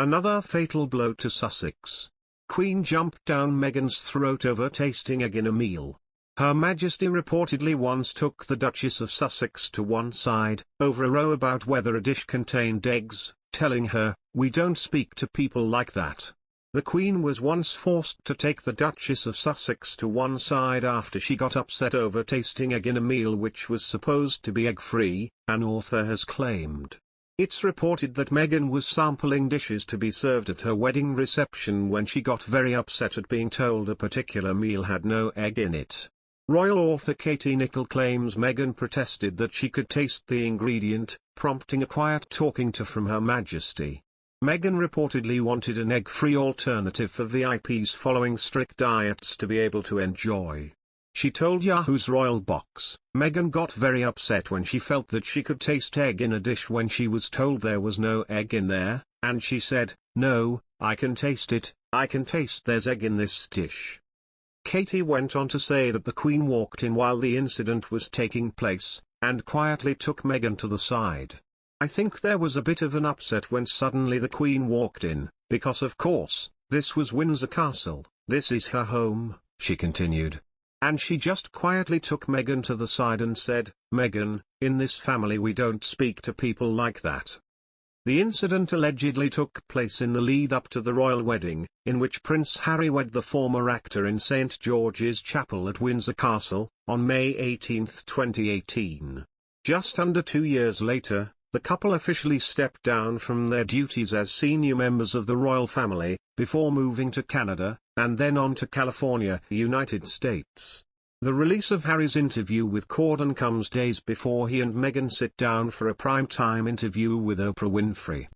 Another fatal blow to Sussex. Queen jumped down Meghan's throat over tasting egg in a meal. Her Majesty reportedly once took the Duchess of Sussex to one side, over a row about whether a dish contained eggs, telling her, "We don't speak to people like that." The Queen was once forced to take the Duchess of Sussex to one side after she got upset over tasting egg in a meal which was supposed to be egg-free, an author has claimed. It's reported that Meghan was sampling dishes to be served at her wedding reception when she got very upset at being told a particular meal had no egg in it. Royal author Katie Nicholl claims Meghan protested that she could taste the ingredient, prompting a quiet talking to from Her Majesty. Meghan reportedly wanted an egg-free alternative for VIPs following strict diets to be able to enjoy. She told Yahoo's Royal Box, "Meghan got very upset when she felt that she could taste egg in a dish when she was told there was no egg in there, and she said, 'No, I can taste it, I can taste there's egg in this dish.'" Katie went on to say that the Queen walked in while the incident was taking place, and quietly took Meghan to the side. "I think there was a bit of an upset when suddenly the Queen walked in, because of course, this was Windsor Castle, this is her home," she continued. And she just quietly took Meghan to the side and said, "Meghan, in this family we don't speak to people like that." The incident allegedly took place in the lead-up to the royal wedding, in which Prince Harry wed the former actor in St George's Chapel at Windsor Castle, on May 18, 2018. Just under 2 years later, the couple officially stepped down from their duties as senior members of the royal family, before moving to Canada, and then on to California, United States. The release of Harry's interview with Corden comes days before he and Meghan sit down for a prime-time interview with Oprah Winfrey.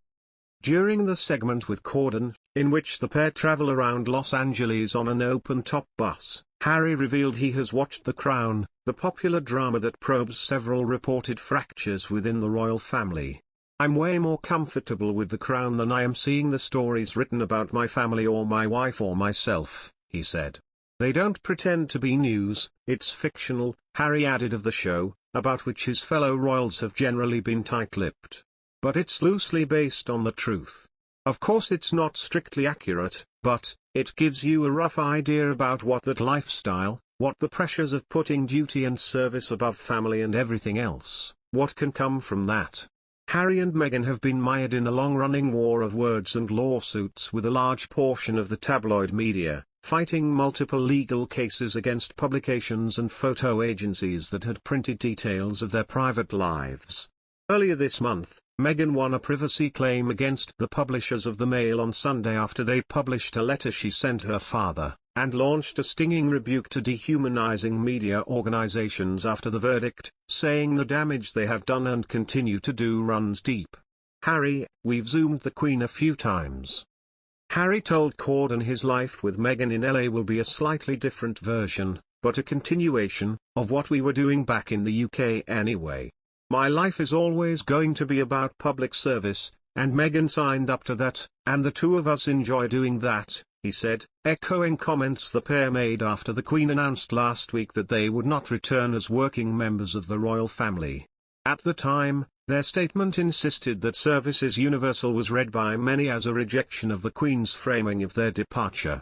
During the segment with Corden, in which the pair travel around Los Angeles on an open-top bus, Harry revealed he has watched The Crown, the popular drama that probes several reported fractures within the royal family. "I'm way more comfortable with The Crown than I am seeing the stories written about my family or my wife or myself," he said. "They don't pretend to be news, it's fictional," Harry added of the show, about which his fellow royals have generally been tight-lipped. "But it's loosely based on the truth. Of course it's not strictly accurate, but it gives you a rough idea about what that lifestyle, what the pressures of putting duty and service above family and everything else, what can come from that." Harry and Meghan have been mired in a long-running war of words and lawsuits with a large portion of the tabloid media, fighting multiple legal cases against publications and photo agencies that had printed details of their private lives. Earlier this month, Meghan won a privacy claim against the publishers of the Mail on Sunday after they published a letter she sent her father, and launched a stinging rebuke to dehumanizing media organizations after the verdict, saying the damage they have done and continue to do runs deep. "Harry, we've Zoomed the Queen a few times." Harry told Corden his life with Meghan in LA will be a slightly different version, but a continuation, of what we were doing back in the UK anyway. "My life is always going to be about public service, and Meghan signed up to that, and the two of us enjoy doing that," he said, echoing comments the pair made after the Queen announced last week that they would not return as working members of the royal family. At the time, their statement insisted that service is universal was read by many as a rejection of the Queen's framing of their departure.